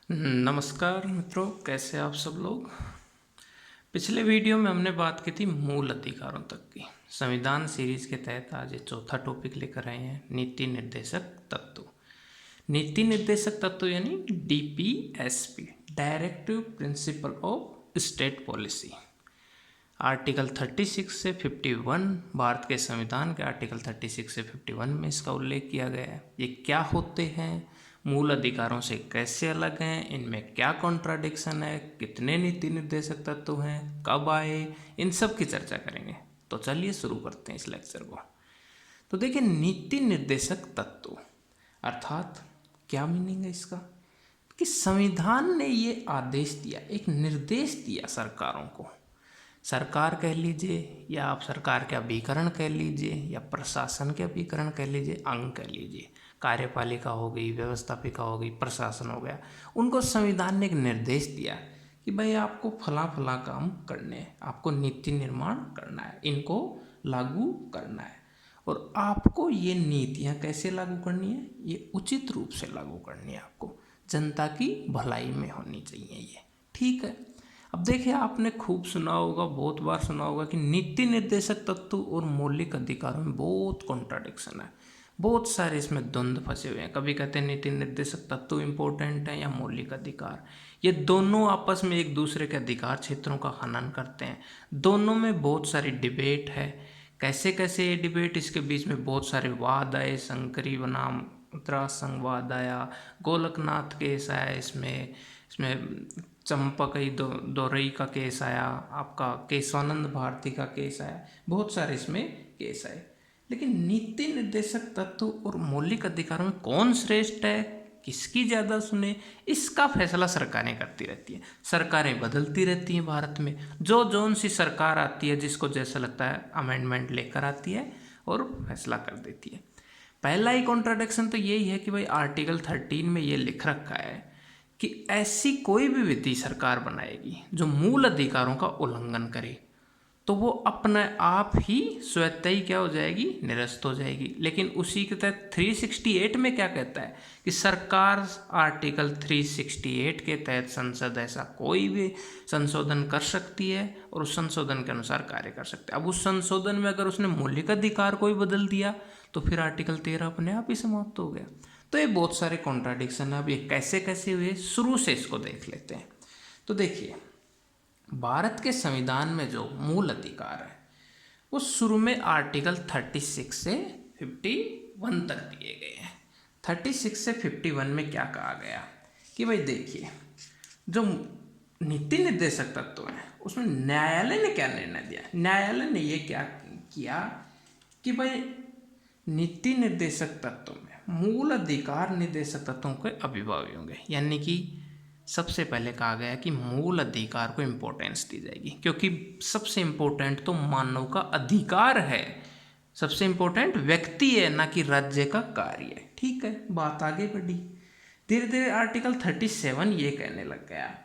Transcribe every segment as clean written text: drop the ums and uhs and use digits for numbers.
नमस्कार मित्रों, कैसे आप सब लोग। पिछले वीडियो में हमने बात की थी मूल अधिकारों तक की। संविधान सीरीज के तहत आज ये चौथा टॉपिक लेकर आए हैं, नीति निर्देशक तत्व। नीति निर्देशक तत्व यानी DPSP, directive principle of state policy. Article 36 से 51, भारत के संविधान के आर्टिकल 36 से 51 में इसका उल्लेख किया गया है। ये क्या होते हैं, मूल अधिकारों से कैसे अलग हैं, इनमें क्या कॉन्ट्राडिक्शन है, कितने नीति निर्देशक तत्व हैं, कब आए, इन सब की चर्चा करेंगे। तो चलिए शुरू करते हैं इस लेक्चर को। तो देखिए, नीति निर्देशक तत्व अर्थात क्या मीनिंग है इसका, कि संविधान ने ये आदेश दिया, एक निर्देश दिया सरकारों को। सरकार कह लीजिए या आप सरकार के अभिकरण कह लीजिए या प्रशासन के अभिकरण कह लीजिए, अंग कह लीजिए, कार्यपालिका हो गई, व्यवस्थापिका हो गई, प्रशासन हो गया। उनको संविधान ने एक निर्देश दिया कि भाई आपको फला फला काम करने हैं, आपको नीति निर्माण करना है, इनको लागू करना है। और आपको ये नीतियाँ कैसे लागू करनी है, ये उचित रूप से लागू करनी है, आपको जनता की भलाई में होनी चाहिए ये, ठीक है। अब देखिए, आपने खूब सुना होगा, बहुत बार सुना होगा कि नीति निर्देशक तत्व और मौलिक अधिकारों में बहुत कॉन्ट्राडिक्शन है, बहुत सारे इसमें द्वंद्व फंसे हुए हैं। कभी कहते हैं नीति निर्देशक तत्व इम्पोर्टेंट है या मौलिक अधिकार, ये दोनों आपस में एक दूसरे के अधिकार क्षेत्रों का हनन करते हैं। दोनों में बहुत सारी डिबेट है, कैसे कैसे ये डिबेट, इसके बीच में बहुत सारे वाद आए, शंकरी बनाम संवाद आया, गोलकनाथ केस आया, इसमें इसमें चंपकई दोरई का केस आया, आपका केशवानंद भारती का केस आया, बहुत सारे इसमें केस आए। लेकिन नीति निर्देशक तत्व और मौलिक अधिकारों में कौन श्रेष्ठ है, किसकी ज़्यादा सुने, इसका फैसला सरकारें करती रहती हैं। सरकारें बदलती रहती हैं भारत में, जो जौन सी सरकार आती है, जिसको जैसा लगता है अमेंडमेंट लेकर आती है और फैसला कर देती है। पहला ही कॉन्ट्राडिक्शन तो यही है कि भाई आर्टिकल 13 में ये लिख रखा है कि ऐसी कोई भी विधि सरकार बनाएगी जो मूल अधिकारों का उल्लंघन करे तो वो अपने आप ही स्वतः ही क्या हो जाएगी, निरस्त हो जाएगी। लेकिन उसी के तहत 368 में क्या कहता है कि सरकार आर्टिकल 368 के तहत संसद ऐसा कोई भी संशोधन कर सकती है और उस संशोधन के अनुसार कार्य कर सकते हैं। अब उस संशोधन में अगर उसने मौलिक अधिकार को ही बदल दिया तो फिर आर्टिकल 13 अपने आप ही समाप्त हो गया। तो ये बहुत सारे कॉन्ट्राडिक्शन है। अब ये कैसे कैसे हुए, शुरू से इसको देख लेते हैं। तो देखिए, भारत के संविधान में जो मूल अधिकार है वो शुरू में आर्टिकल 36 से 51 तक दिए गए हैं। 36 से 51 में क्या कहा गया कि भाई देखिए, जो नीति निर्देशक तत्व है उसमें न्यायालय ने क्या निर्णय दिया। न्यायालय ने ये क्या किया कि भाई नीति निर्देशक तत्व में मूल अधिकार निर्देशक तत्वों के अभिभावी होंगे, यानी कि सबसे पहले कहा गया कि मूल अधिकार को इम्पोर्टेंस दी जाएगी, क्योंकि सबसे इम्पोर्टेंट तो मानव का अधिकार है, सबसे इम्पोर्टेंट व्यक्ति है, ना कि राज्य का कार्य है, ठीक है। बात आगे बढ़ी, धीरे धीरे आर्टिकल 37 ये कहने लग गया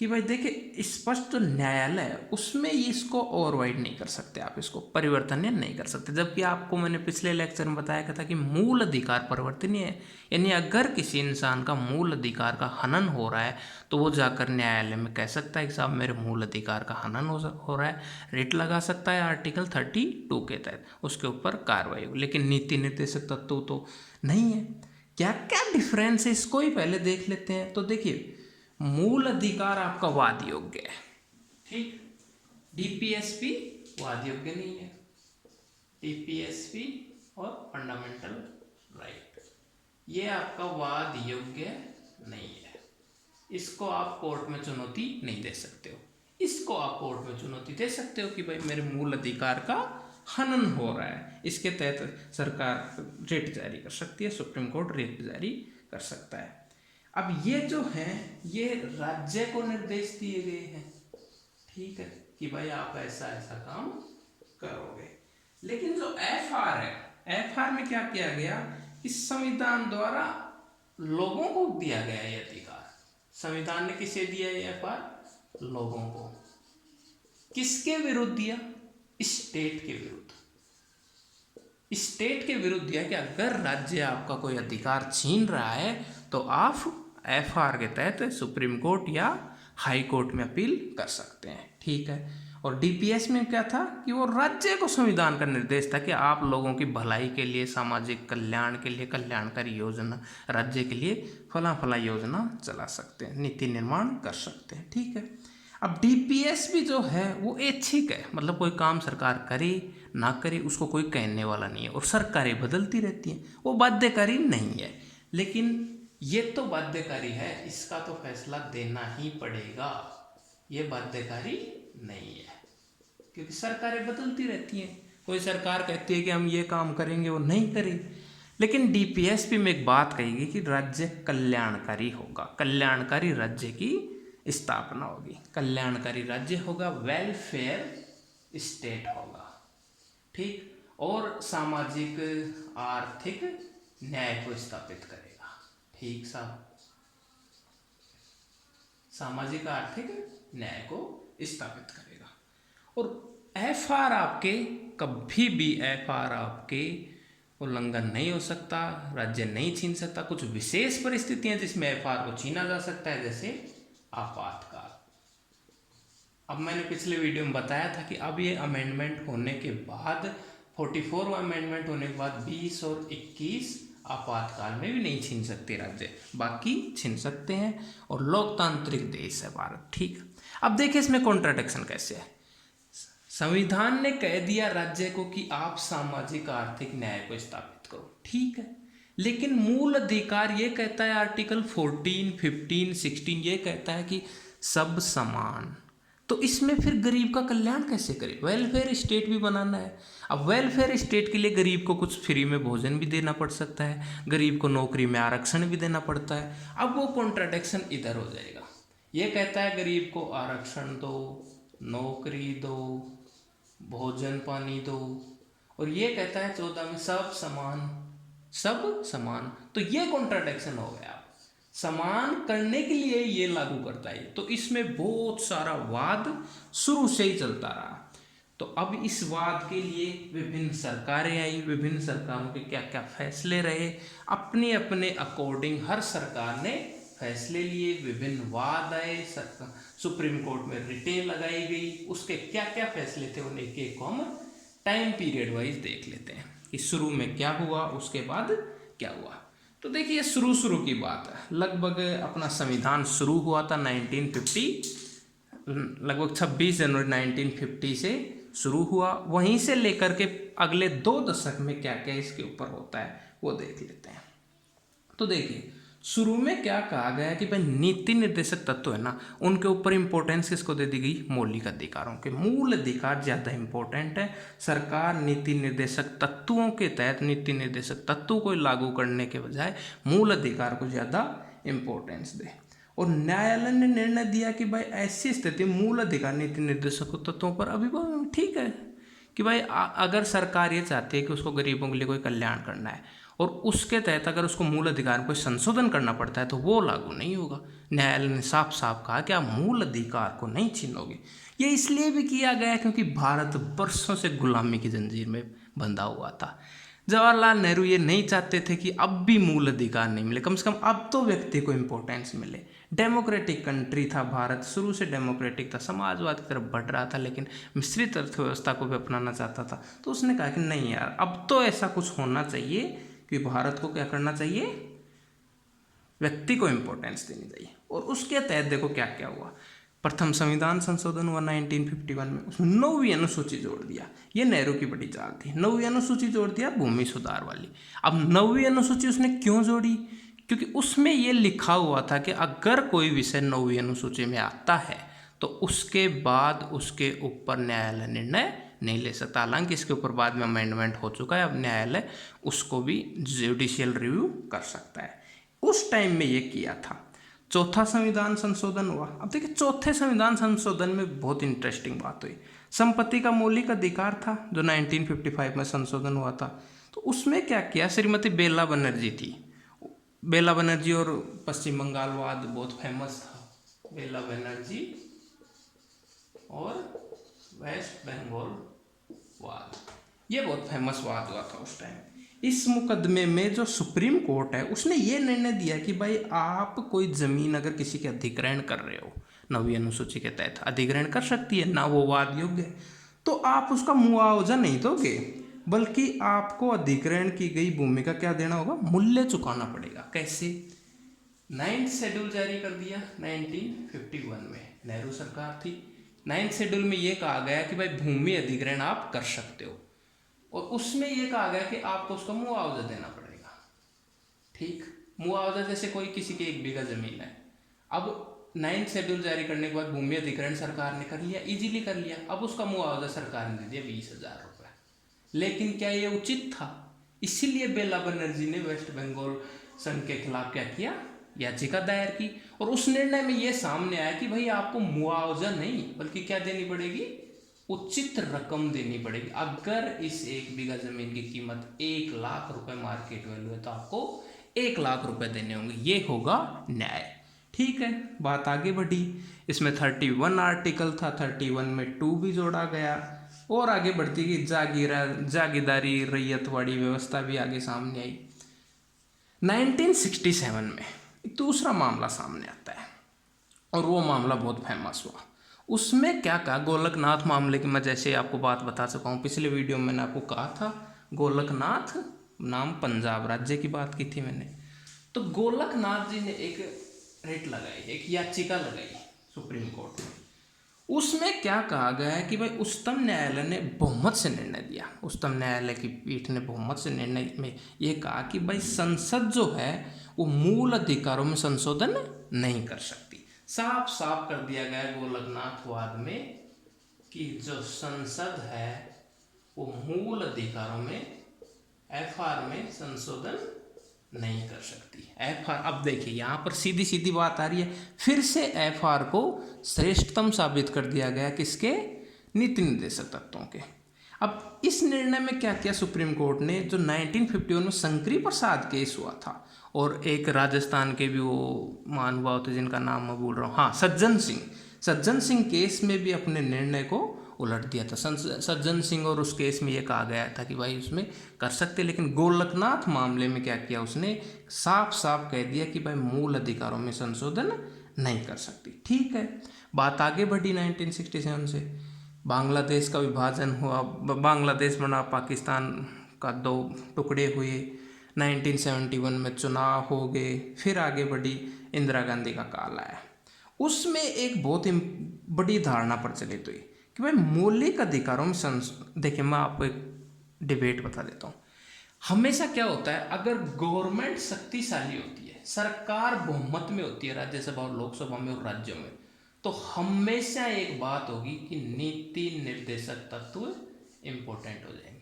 कि भाई देखिए, स्पष्ट जो न्यायालय है उसमें ये इसको ओवरराइड नहीं कर सकते, आप इसको परिवर्तन नहीं कर सकते। जबकि आपको मैंने पिछले लेक्चर में बताया था कि मूल अधिकार परिवर्तनीय है, यानी अगर किसी इंसान का मूल अधिकार का हनन हो रहा है तो वो जाकर न्यायालय में कह सकता है कि साहब मेरे मूल अधिकार का हनन हो रहा है, रिट लगा सकता है आर्टिकल 32 के तहत, उसके ऊपर कार्रवाई हो। लेकिन नीति निर्देशक तत्व तो नहीं है। क्या क्या डिफरेंस है इसको ही पहले देख लेते हैं। तो देखिए, मूल अधिकार आपका वाद योग्य है, ठीक। डीपीएसपी वाद योग्य नहीं है। डीपीएसपी और फंडामेंटल राइट, ये आपका वाद योग्य नहीं है। इसको आप कोर्ट में चुनौती नहीं दे सकते हो। इसको आप कोर्ट में चुनौती दे सकते हो कि भाई मेरे मूल अधिकार का हनन हो रहा है। इसके तहत सरकार रिट जारी कर सकती है, सुप्रीम कोर्ट रिट जारी कर सकता है। अब ये जो है ये राज्य को निर्देश दिए गए हैं, ठीक है, कि भाई आप ऐसा ऐसा काम करोगे। लेकिन जो एफआर है, एफआर में क्या किया गया कि संविधान द्वारा लोगों को दिया गया ये अधिकार। संविधान ने किसे दिया ये एफआर, लोगों को। किसके विरुद्ध दिया, स्टेट के विरुद्ध। स्टेट के विरुद्ध दिया कि अगर राज्य आपका कोई अधिकार छीन रहा है तो आप FR के तहत सुप्रीम कोर्ट या हाई कोर्ट में अपील कर सकते हैं। ठीक है। और DPS में क्या था कि वो राज्य को संविधान का निर्देश था कि आप लोगों की भलाई के लिए, सामाजिक कल्याण के लिए कल्याणकारी योजना, राज्य के लिए फला फला योजना चला सकते हैं, नीति निर्माण कर सकते हैं। ठीक है। अब DPS भी जो है वो ऐच्छिक है, मतलब कोई काम सरकार करे ना करे उसको कोई कहने वाला नहीं है, और सरकारें बदलती रहती हैं, वो बाध्यकारी नहीं है। लेकिन ये तो बाध्यकारी है, इसका तो फैसला देना ही पड़ेगा, ये बाध्यकारी नहीं है, क्योंकि सरकारें बदलती रहती हैं। कोई सरकार कहती है कि हम ये काम करेंगे, वो नहीं करेगी। लेकिन DPSP में एक बात कहेगी कि राज्य कल्याणकारी होगा, कल्याणकारी राज्य की स्थापना होगी, कल्याणकारी राज्य होगा, वेलफेयर स्टेट होगा। ठीक। और सामाजिक आर्थिक न्याय को स्थापित करेगा। ठीक साहब, सामाजिक आर्थिक न्याय को स्थापित करेगा। और FR आपके कभी भी FR आपके उल्लंघन नहीं हो सकता, राज्य नहीं छीन सकता। कुछ विशेष परिस्थितियां जिसमें FR को छीना जा सकता है, जैसे आपातकाल। अब मैंने पिछले वीडियो में बताया था कि अब ये अमेंडमेंट होने के बाद, 44वां अमेंडमेंट होने के बाद 20 और 21 आपातकाल में भी नहीं छीन सकते राज्य, बाकी छीन सकते हैं। और लोकतांत्रिक देश है भारत। ठीक। अब देखिए इसमें कॉन्ट्राडिक्शन कैसे है। संविधान ने कह दिया राज्य को कि आप सामाजिक आर्थिक न्याय को स्थापित करो, ठीक है, लेकिन मूल अधिकार ये कहता है, आर्टिकल 14, 15, 16 ये कहता है कि सब समान। तो इसमें फिर गरीब का कल्याण कैसे करें? वेलफेयर स्टेट भी बनाना है। अब वेलफेयर स्टेट के लिए गरीब को कुछ फ्री में भोजन भी देना पड़ सकता है, गरीब को नौकरी में आरक्षण भी देना पड़ता है। अब वो कॉन्ट्राडिक्शन इधर हो जाएगा। ये कहता है गरीब को आरक्षण दो, नौकरी दो, भोजन पानी दो, और ये कहता है 14 में सब समान, सब समान। तो ये कॉन्ट्राडिक्शन हो गया। समान करने के लिए ये लागू करता है, तो इसमें बहुत सारा वाद शुरू से ही चलता रहा। तो अब इस वाद के लिए विभिन्न सरकारें आई, विभिन्न सरकारों के क्या क्या फैसले रहे, अपने अपने अकॉर्डिंग हर सरकार ने फैसले लिए, विभिन्न वाद आए, सुप्रीम कोर्ट में रिटें लगाई गई, उसके क्या क्या फैसले थे उन्हें एक एक को हम टाइम पीरियड वाइज देख लेते हैं कि शुरू में क्या हुआ, उसके बाद क्या हुआ। तो देखिए शुरू की बात है, लगभग अपना संविधान शुरू हुआ था 1950, लगभग 26 जनवरी 1950 से शुरू हुआ। वहीं से लेकर के अगले 2 दशक में क्या क्या इसके ऊपर होता है वो देख लेते हैं। तो देखिए शुरू में क्या कहा गया है कि भाई नीति निर्देशक तत्व है ना, उनके ऊपर इंपॉर्टेंस किसको दे दी गई? मौलिक अधिकारों के। मूल अधिकार ज़्यादा इंपॉर्टेंट है। सरकार नीति निर्देशक तत्वों के तहत नीति निर्देशक तत्वों को लागू करने के बजाय मूल अधिकार को ज़्यादा इंपॉर्टेंस दे। और न्यायालय ने निर्णय दिया कि भाई ऐसी स्थिति मूल अधिकार नीति निर्देशक तत्वों पर अभी ठीक है कि भाई अगर सरकार ये चाहती है कि उसको गरीबों के लिए कोई कल्याण करना है और उसके तहत अगर उसको मूल अधिकार में कोई संशोधन करना पड़ता है तो वो लागू नहीं होगा। न्यायालय ने साफ साफ कहा कि आप मूल अधिकार को नहीं छीनोगे। ये इसलिए भी किया गया क्योंकि भारत वर्षों से गुलामी की जंजीर में बंधा हुआ था। जवाहरलाल नेहरू ये नहीं चाहते थे कि अब भी मूल अधिकार नहीं मिले, कम से कम अब तो व्यक्ति को इम्पोर्टेंस मिले। डेमोक्रेटिक कंट्री था भारत, शुरू से डेमोक्रेटिक था, समाजवाद की तरफ बढ़ रहा था, लेकिन मिश्रित अर्थव्यवस्था को भी अपनाना चाहता था। तो उसने कहा कि नहीं यार, अब तो ऐसा कुछ होना चाहिए कि भारत को क्या करना चाहिए, व्यक्ति को इम्पोर्टेंस देनी चाहिए। और उसके तहत देखो क्या क्या हुआ। प्रथम संविधान संशोधन हुआ 1951 में, उसमें 9वीं अनुसूची जोड़ दिया। ये नेहरू की बड़ी चाल थी, 9वीं अनुसूची जोड़ दिया भूमि सुधार वाली। अब 9वीं अनुसूची उसने क्यों जोड़ी? क्योंकि उसमें ये लिखा हुआ था कि अगर कोई विषय 9वीं अनुसूची में आता है तो उसके बाद उसके ऊपर न्यायालय निर्णय नहीं ले सकता। हालांकि इसके ऊपर बाद में अमेंडमेंट हो चुका है, अब न्यायालय उसको भी जुडिशियल रिव्यू कर सकता है। उस टाइम में ये किया था। चौथा संविधान संशोधन हुआ। अब देखिए चौथे संविधान संशोधन में बहुत इंटरेस्टिंग बात हुई। संपत्ति का मौलिक अधिकार था जो 1955 में संशोधन हुआ था। तो उसमें क्या किया, श्रीमती बेला बनर्जी थी, बेला बनर्जी और पश्चिम बंगाल वाद बहुत फेमस था, बेला बनर्जी और वेस्ट बंगाल वाद, ये बहुत फेमस वाद हुआ था उस टाइम। इस मुकदमे में जो सुप्रीम कोर्ट है उसने ये निर्णय दिया कि भाई आप कोई ज़मीन अगर किसी के अधिग्रहण कर रहे हो, 9वीं अनुसूची के तहत अधिग्रहण कर सकती है ना, वो वाद योग्य है, तो आप उसका मुआवजा नहीं दोगे, बल्कि आपको अधिग्रहण की गई भूमि का क्या देना होगा, मूल्य चुकाना पड़ेगा। कैसे? 9th शेड्यूल जारी कर दिया 1951 में, नेहरू सरकार थी। 9th शेड्यूल में ये कहा गया कि भाई भूमि अधिग्रहण आप कर सकते हो, और उसमें ये कहा गया कि आपको उसका मुआवजा देना पड़ेगा। ठीक, मुआवजा जैसे कोई किसी के 1 बीघा जमीन है, अब 9th शेड्यूल जारी करने के बाद भूमि अधिग्रहण सरकार ने कर लिया, इजीली कर लिया, अब उसका मुआवजा सरकार ने दे दिया 20,000 रुपये। लेकिन क्या ये उचित था? इसीलिए बेला बनर्जी ने वेस्ट बंगाल संघ के खिलाफ क्या किया, याचिका दायर की, और उस निर्णय में ये सामने आया कि भाई आपको मुआवजा नहीं बल्कि क्या देनी पड़ेगी, उचित रकम देनी पड़ेगी। अगर इस 1 बीघा जमीन की कीमत 1 लाख रुपए मार्केट वैल्यू है तो आपको 1 लाख रुपए देने होंगे, ये होगा न्याय। ठीक है, बात आगे बढ़ी, इसमें 31 आर्टिकल था, 31 में 2 भी जोड़ा गया, और आगे बढ़ती गई जागीरदारी रैयतवाड़ी व्यवस्था भी आगे सामने आई। 1967 में एक दूसरा मामला सामने आता है, और वो मामला बहुत फेमस हुआ। उसमें क्या कहा, गोलकनाथ मामले की मैं जैसे आपको बात बता चुका हूँ, पिछले वीडियो में मैंने आपको कहा था गोलकनाथ नाम पंजाब राज्य की बात की थी मैंने। तो गोलकनाथ जी ने एक रिट लगाई, एक याचिका लगाई सुप्रीम कोर्ट में। उसमें क्या कहा गया है कि भाई उच्चतम न्यायालय ने बहुमत से निर्णय दिया, उच्चतम न्यायालय की पीठ ने बहुमत से निर्णय में ये कहा कि भाई संसद जो है वो मूल अधिकारों में संशोधन नहीं कर सकती। साफ साफ कर दिया गया गोलकनाथ वाद में कि जो संसद है वो मूल अधिकारों में, एफआर में संशोधन नहीं कर सकती। एफआर, अब देखिए यहाँ पर सीधी सीधी बात आ रही है, फिर से एफआर को श्रेष्ठतम साबित कर दिया गया किसके, नीति निर्देशक तत्वों के। अब इस निर्णय में क्या किया सुप्रीम कोर्ट ने, जो 1951 में शंकरी प्रसाद केस हुआ था, और एक राजस्थान के भी वो महानुभाव थे जिनका नाम मैं भूल रहा हूँ, हाँ सज्जन सिंह केस में भी अपने निर्णय को उलट दिया था सज्जन सिंह, और उस केस में ये कहा गया था कि भाई उसमें कर सकते, लेकिन गोलकनाथ मामले में क्या किया उसने, साफ साफ कह दिया कि भाई मूल अधिकारों में संशोधन नहीं कर सकती। ठीक है, बात आगे बढ़ी 1967 से, बांग्लादेश का विभाजन हुआ, बांग्लादेश बना, पाकिस्तान का 2 टुकड़े हुए, 1971 में चुनाव हो गए, फिर आगे बढ़ी, इंदिरा गांधी का काल आया। उसमें एक बहुत ही बड़ी धारणा प्रचलित हुई कि भाई मौलिक अधिकारों में देखिए मैं आपको एक डिबेट बता देता हूँ। हमेशा क्या होता है, अगर गवर्नमेंट शक्तिशाली होती है, सरकार बहुमत में होती है राज्यसभा और लोकसभा में और राज्यों में, तो हमेशा एक बात होगी कि नीति निर्देशक तत्व इम्पोर्टेंट हो जाएंगे,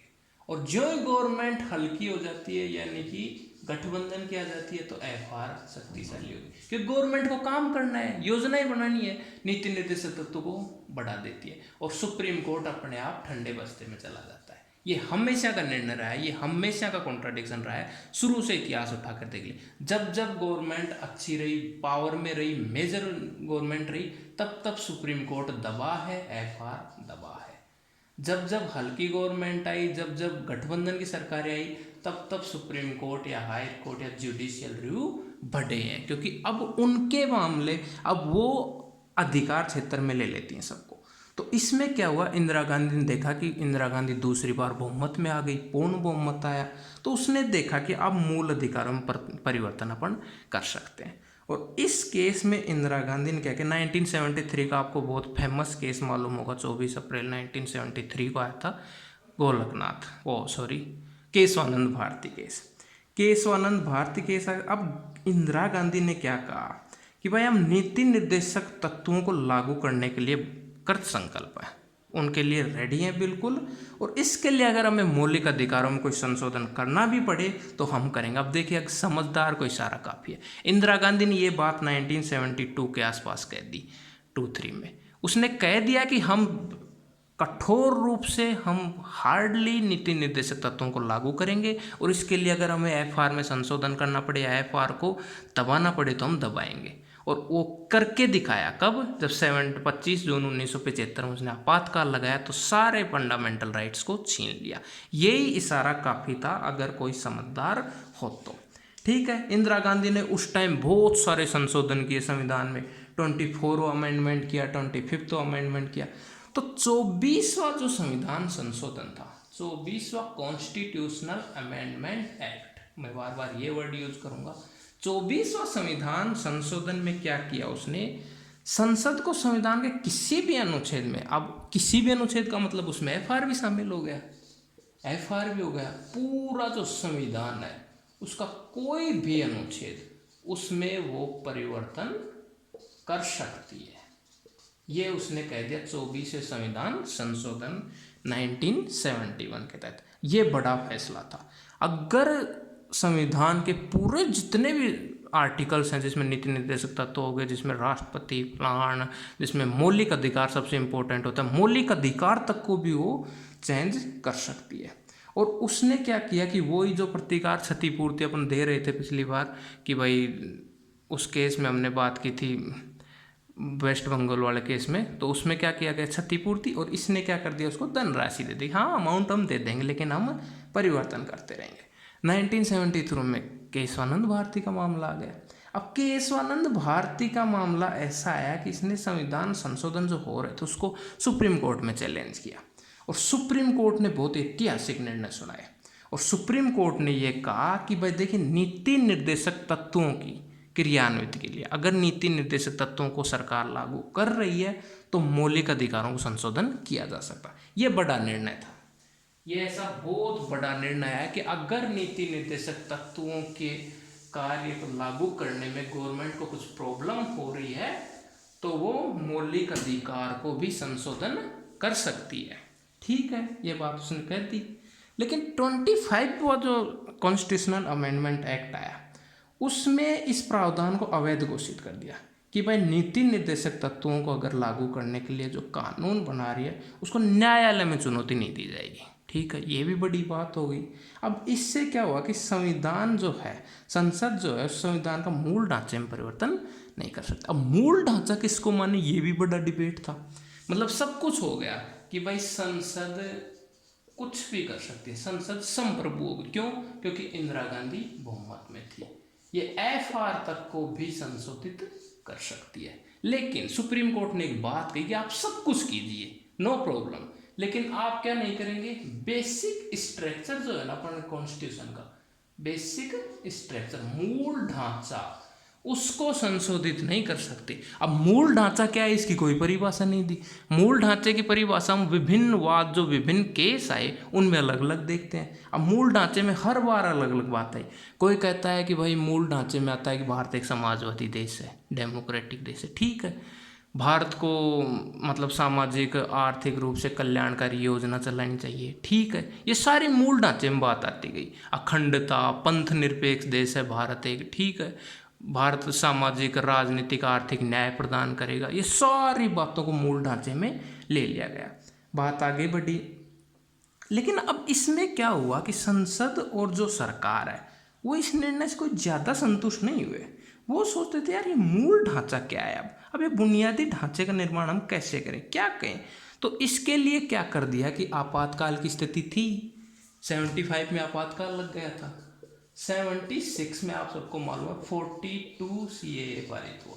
और जो गवर्नमेंट हल्की हो जाती है यानी कि गठबंधन की आ जाती है तो एफआर शक्तिशाली होगी, क्योंकि गवर्नमेंट को काम करना है, योजनाएं बनानी है, नीति निर्देशक तत्व को बढ़ा देती है, और सुप्रीम कोर्ट अपने आप ठंडे बस्ते में चला जाता है। ये हमेशा का निर्णय रहा है, ये हमेशा का कॉन्ट्राडिक्शन रहा है, शुरू से इतिहास उठा कर देख लीजिए। जब जब गवर्नमेंट अच्छी रही, पावर में रही, मेजर गवर्नमेंट रही, तब तब सुप्रीम कोर्ट दबा है, एफआर दबा है। जब जब हल्की गवर्नमेंट आई, जब जब गठबंधन की सरकारें आई, तब तब सुप्रीम कोर्ट या हाई कोर्ट या जुडिशियल रिव्यू बढ़े हैं, क्योंकि अब उनके मामले अब वो अधिकार क्षेत्र में ले लेती हैं सबको। तो इसमें क्या हुआ, इंदिरा गांधी ने देखा कि इंदिरा गांधी दूसरी बार बहुमत में आ गई, पूर्ण बहुमत आया, तो उसने देखा कि अब मूल अधिकारों में परिवर्तन अपन कर सकते हैं। और इस केस में इंदिरा गांधी ने क्या किया, 1973 का आपको बहुत फेमस केस मालूम होगा, 24 अप्रैल 1973 को आया था केशवानंद भारती केस। अब इंदिरा गांधी ने क्या कहा कि भाई हम नीति निर्देशक तत्वों को लागू करने के लिए कृत संकल्प है, उनके लिए रेडी हैं बिल्कुल, और इसके लिए अगर हमें मौलिक अधिकारों में कोई संशोधन करना भी पड़े तो हम करेंगे। अब देखिए समझदार को इशारा काफ़ी है। इंदिरा गांधी ने ये बात 1972 के आसपास कह दी, 2-3 में उसने कह दिया कि हम कठोर रूप से, हम हार्डली नीति निर्देशक तत्वों को लागू करेंगे, और इसके लिए अगर हमें एफआर में संशोधन करना पड़े या एफआर को दबाना पड़े तो हम दबाएंगे। और वो करके दिखाया कब, जब 25 जून 1975 में उसने आपातकाल लगाया तो सारे फंडामेंटल राइट्स को छीन लिया। यही इशारा काफ़ी था अगर कोई समझदार हो तो। ठीक है, इंदिरा गांधी ने उस टाइम बहुत सारे संशोधन किए संविधान में, 24वां अमेंडमेंट किया, 25वां अमेंडमेंट किया। तो 24वां जो संविधान संशोधन था, 24वां कॉन्स्टिट्यूशनल अमेंडमेंट एक्ट, मैं बार बार ये वर्ड यूज करूंगा, 24वां संविधान संशोधन में क्या किया उसने, संसद को संविधान के किसी भी अनुच्छेद में, अब किसी भी अनुच्छेद का मतलब उसमें एफआर भी शामिल हो गया, एफआर भी हो गया, पूरा जो संविधान है उसका कोई भी अनुच्छेद उसमें वो परिवर्तन कर सकती है। ये उसने कह दिया 24वें संविधान संशोधन 1971 के तहत। ये बड़ा फैसला था। अगर संविधान के पूरे जितने भी आर्टिकल्स हैं, जिसमें नीति निर्देशक तत्व हो गए, जिसमें राष्ट्रपति प्राण, जिसमें मौलिक अधिकार सबसे इंपॉर्टेंट होता है, मौलिक अधिकार तक को भी वो चेंज कर सकती है। और उसने क्या किया कि वही जो प्रतिकार क्षतिपूर्ति अपन दे रहे थे पिछली बार कि भाई उस केस में हमने बात की थी वेस्ट बंगाल वाले केस में, तो उसमें क्या किया गया क्षतिपूर्ति, और इसने क्या कर दिया उसको धनराशि दे दी। हाँ, अमाउंट हम दे देंगे लेकिन हम परिवर्तन करते रहेंगे। 1973 में केशवानंद भारती का मामला आ गया। अब केशवानंद भारती का मामला ऐसा आया कि इसने संविधान संशोधन जो हो रहे थे उसको सुप्रीम कोर्ट में चैलेंज किया, और सुप्रीम कोर्ट ने बहुत ऐतिहासिक निर्णय सुनाए। और सुप्रीम कोर्ट ने यह कहा कि भाई देखिए, नीति निर्देशक तत्वों की क्रियान्वित के लिए अगर नीति निर्देशक तत्वों को सरकार लागू कर रही है तो मौलिक अधिकारों को संशोधन किया जा सकता। यह बड़ा निर्णय था। यह ऐसा बहुत बड़ा निर्णय है कि अगर नीति निर्देशक तत्वों के कार्य को लागू करने में गवर्नमेंट को कुछ प्रॉब्लम हो रही है तो वो मौलिक अधिकार को भी संशोधन कर सकती है। ठीक है, ये बात उसने कह दी। लेकिन 25वां जो कॉन्स्टिट्यूशनल अमेंडमेंट एक्ट आया उसमें इस प्रावधान को अवैध घोषित कर दिया कि भाई नीति निर्देशक तत्वों को अगर लागू करने के लिए जो कानून बना रही है उसको न्यायालय में चुनौती नहीं दी जाएगी। ठीक है, ये भी बड़ी बात हो गई। अब इससे क्या हुआ कि संविधान जो है, संसद जो है, उस संविधान का मूल ढांचे में परिवर्तन नहीं कर सकता। अब मूल ढांचा किसको माने, ये भी बड़ा डिबेट था। मतलब सब कुछ हो गया कि भाई संसद कुछ भी कर सकती है, संसद संप्रभु होगी। क्यों? क्योंकि इंदिरा गांधी बहुमत में थी। ये एफआर तक को भी संशोधित कर सकती है। लेकिन सुप्रीम कोर्ट ने एक बात कही कि आप सब कुछ कीजिए, नो प्रॉब्लम, लेकिन आप क्या नहीं करेंगे, बेसिक स्ट्रक्चर जो है ना अपने कॉन्स्टिट्यूशन का, बेसिक स्ट्रक्चर, मूल ढांचा, उसको संशोधित नहीं कर सकते। अब मूल ढांचा क्या है, इसकी कोई परिभाषा नहीं दी। मूल ढांचे की परिभाषा में विभिन्न वाद, जो विभिन्न केस आए उनमें अलग अलग देखते हैं। अब मूल ढांचे में हर बार अलग अलग बात है। कोई कहता है कि भाई मूल ढांचे में आता है कि भारत एक समाजवादी देश है, डेमोक्रेटिक देश है। ठीक है, भारत को मतलब सामाजिक आर्थिक रूप से कल्याणकारी योजना चलानी चाहिए। ठीक है, ये सारी मूल ढांचे में बात आती गई। अखंडता, पंथ निरपेक्ष देश है भारत एक। ठीक है, भारत सामाजिक राजनीतिक आर्थिक न्याय प्रदान करेगा। ये सारी बातों को मूल ढांचे में ले लिया गया, बात आगे बढ़ी। लेकिन अब इसमें क्या हुआ कि संसद और जो सरकार है वो इस निर्णय से कोई ज़्यादा संतुष्ट नहीं हुए। वो सोचते थे यार ये मूल ढांचा क्या है, अब ये बुनियादी ढांचे का निर्माण हम कैसे करें, क्या करें। तो इसके लिए क्या कर दिया कि आपातकाल की स्थिति थी, 75 में आपातकाल लग गया था, 76 में आप सबको मालूम है 42 CAA पारित हुआ,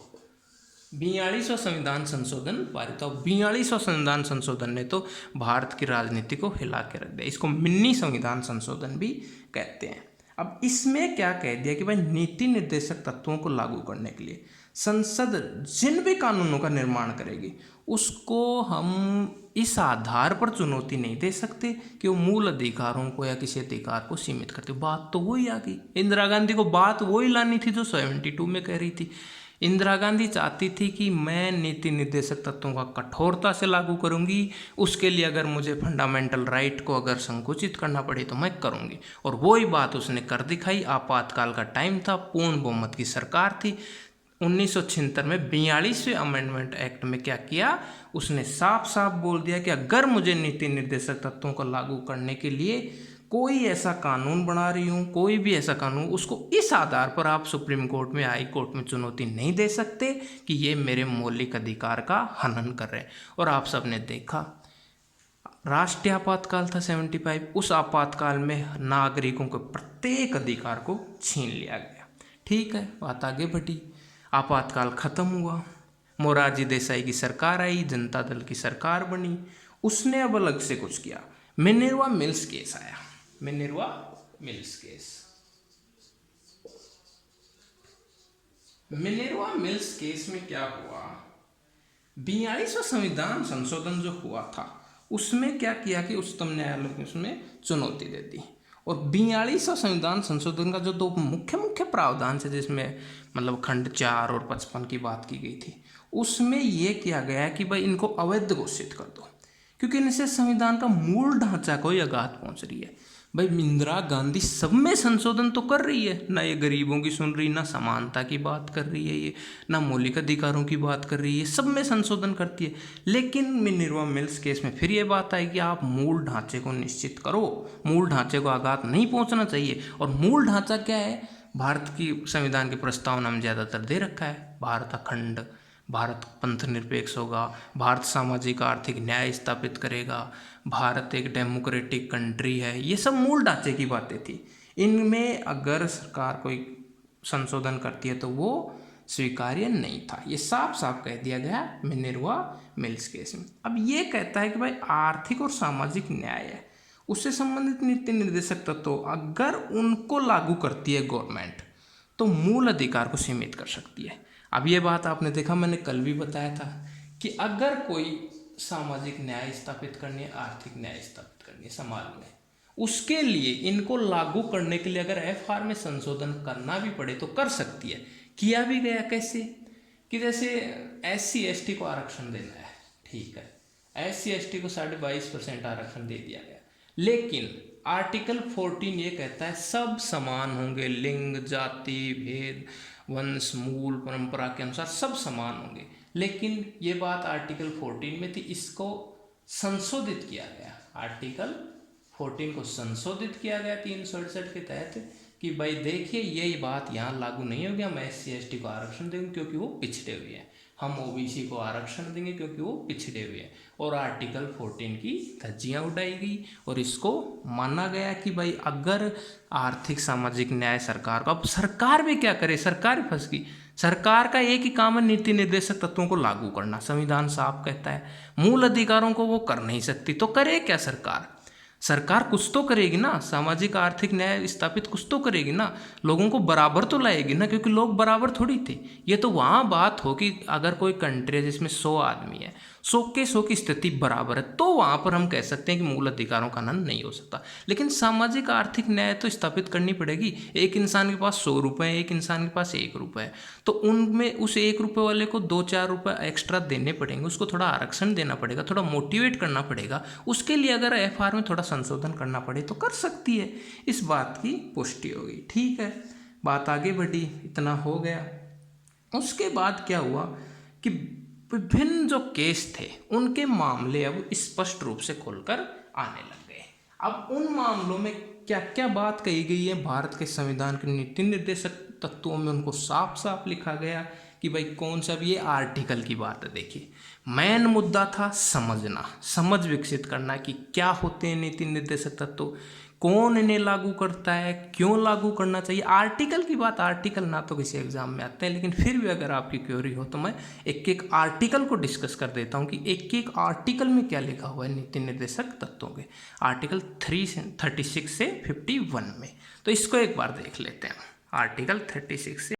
42वां संविधान संशोधन पारित हुआ। 42वां संविधान संशोधन ने तो भारत की राजनीति को हिला के रख दिया। इसको मिनी संविधान संशोधन भी कहते हैं। अब इसमें क्या कह दिया कि भाई नीति निर्देशक तत्वों को लागू करने के लिए संसद जिन भी कानूनों का निर्माण करेगी उसको हम इस आधार पर चुनौती नहीं दे सकते कि वो मूल अधिकारों को या किसी अधिकार को सीमित करते। बात तो वही आ गई, इंदिरा गांधी को बात वही लानी थी जो 72 में कह रही थी। इंदिरा गांधी चाहती थी कि मैं नीति निर्देशक तत्वों का कठोरता से लागू करूंगी, उसके लिए अगर मुझे फंडामेंटल राइट को अगर संकुचित करना पड़े तो मैं करूंगी, और वही बात उसने कर दिखाई। आपातकाल का टाइम था, पूर्ण बहुमत की सरकार थी। 1976 में 42वें अमेंडमेंट एक्ट में क्या किया, उसने साफ साफ बोल दिया कि अगर मुझे नीति निर्देशक तत्वों को लागू करने के लिए कोई ऐसा कानून बना रही हूँ, कोई भी ऐसा कानून, उसको इस आधार पर आप सुप्रीम कोर्ट में, हाई कोर्ट में चुनौती नहीं दे सकते कि ये मेरे मौलिक अधिकार का हनन कर रहे हैं। और आप सबने देखा राष्ट्रीय आपातकाल था 75, उस आपातकाल में नागरिकों के प्रत्येक अधिकार को छीन लिया गया। ठीक है, बात आगे बढ़ी, आपातकाल खत्म हुआ, मोरारजी देसाई की सरकार आई, जनता दल की सरकार बनी, उसने अब अलग से कुछ किया। मिनर्वा मिल्स केस आया, Minerva mills case. Minerva mills case में क्या हुआ, 42वां संविधान संशोधन जो हुआ था उसमें क्या किया कि उच्चतम न्यायालय ने उसमें चुनौती दे दी। और 42वां संविधान संशोधन का जो दो मुख्य प्रावधान है, जिसमें मतलब खंड 4 और 55 की बात की गई थी, उसमें यह किया गया कि भाई इनको अवैध घोषित कर दो, क्योंकि इनसे संविधान का मूल ढांचा को आघात पहुंच रही है। भाई इंदिरा गांधी सब में संशोधन तो कर रही है ना, ये गरीबों की सुन रही, ना समानता की बात कर रही है, ये ना मौलिक अधिकारों की बात कर रही है, सब में संशोधन करती है। लेकिन मिनर्वा मिल्स केस में फिर ये बात आई कि आप मूल ढांचे को निश्चित करो, मूल ढांचे को आघात नहीं पहुंचना चाहिए। और मूल ढांचा क्या है, भारत की संविधान की प्रस्तावना में ज़्यादातर दे रखा है, भारत अखंड, भारत पंथ निरपेक्ष होगा, भारत सामाजिक आर्थिक न्याय स्थापित करेगा, भारत एक डेमोक्रेटिक कंट्री है, ये सब मूल ढांचे की बातें थी। इनमें अगर सरकार कोई संशोधन करती है तो वो स्वीकार्य नहीं था, ये साफ साफ कह दिया गया मिनर्वा मिल्स केस में। अब ये कहता है कि भाई आर्थिक और सामाजिक न्याय है, उससे संबंधित नीति निर्देशक तत्व अगर उनको लागू करती है गवर्नमेंट तो मूल अधिकार को सीमित कर सकती है। अब ये बात आपने देखा, मैंने कल भी बताया था कि अगर कोई सामाजिक न्याय स्थापित करनी है, आर्थिक न्याय स्थापित करनी है समाज में, उसके लिए इनको लागू करने के लिए अगर एफआर में संशोधन करना भी पड़े तो कर सकती है। किया भी गया कैसे कि जैसे SC/ST को आरक्षण देना है, ठीक है, SC/ST को 22.5% आरक्षण दे दिया गया, लेकिन आर्टिकल 14 ये कहता है सब समान होंगे, लिंग, जाति, भेद, वंश, मूल, परंपरा के अनुसार सब समान होंगे। लेकिन ये बात आर्टिकल 14 में थी, इसको संशोधित किया गया, आर्टिकल 14 को संशोधित किया गया 368 के तहत कि भाई देखिए ये बात यहाँ लागू नहीं होगी, हम SC/ST को आरक्षण देंगे क्योंकि वो पिछड़े हुए हैं, हम OBC को आरक्षण देंगे क्योंकि वो पिछड़े हुए हैं। और आर्टिकल 14 की धज्जियाँ उड़ाई गई और इसको माना गया कि भाई अगर आर्थिक सामाजिक न्याय सरकार का, अब सरकार भी क्या करे, सरकार फंस गई। सरकार का एक ही काम है नीति निर्देशक तत्वों को लागू करना, संविधान साफ कहता है मूल अधिकारों को वो कर नहीं सकती, तो करे क्या सरकार? सरकार कुछ तो करेगी ना, सामाजिक आर्थिक न्याय स्थापित कुछ तो करेगी ना, लोगों को बराबर तो लाएगी ना, क्योंकि लोग बराबर थोड़ी थे। ये तो वहाँ बात हो कि अगर कोई कंट्री है जिसमें 100 आदमी है, 100 के 100 की स्थिति बराबर है, तो वहाँ पर हम कह सकते हैं कि मूल अधिकारों का हनन नहीं हो सकता। लेकिन सामाजिक आर्थिक न्याय तो स्थापित करनी पड़ेगी। एक इंसान के पास 100 रुपये है, एक इंसान के पास 1 रुपये है, तो उनमें उस 1 रुपये वाले को 2-4 रुपये एक्स्ट्रा देने पड़ेंगे, उसको थोड़ा आरक्षण देना पड़ेगा, थोड़ा मोटिवेट करना पड़ेगा। उसके लिए अगर एफआर में थोड़ा संशोधन करना पड़े तो कर सकती है, इस बात की पुष्टि होगी। ठीक है, बात आगे बढ़ी, इतना हो गया। उसके बाद क्या हुआ कि विभिन्न जो केस थे उनके मामले अब स्पष्ट रूप से खुलकर आने लग गए। अब उन मामलों में क्या क्या बात कही गई है, भारत के संविधान के नीति निर्देशक तत्वों में उनको साफ साफ लिखा गया कि भाई कौन सा भी, ये आर्टिकल की बात है। देखिए मेन मुद्दा था समझना, समझ विकसित करना कि क्या होते हैं नीति निर्देशक तत्व, कौन इन्हें लागू करता है, क्यों लागू करना चाहिए। आर्टिकल की बात, आर्टिकल ना तो किसी एग्जाम में आते हैं, लेकिन फिर भी अगर आपकी क्वेरी हो तो मैं एक एक आर्टिकल को डिस्कस कर देता हूँ कि एक एक आर्टिकल में क्या लिखा हुआ है नीति निर्देशक तत्वों के, आर्टिकल 36 से 51 में। तो इसको एक बार देख लेते हैं, आर्टिकल 36 से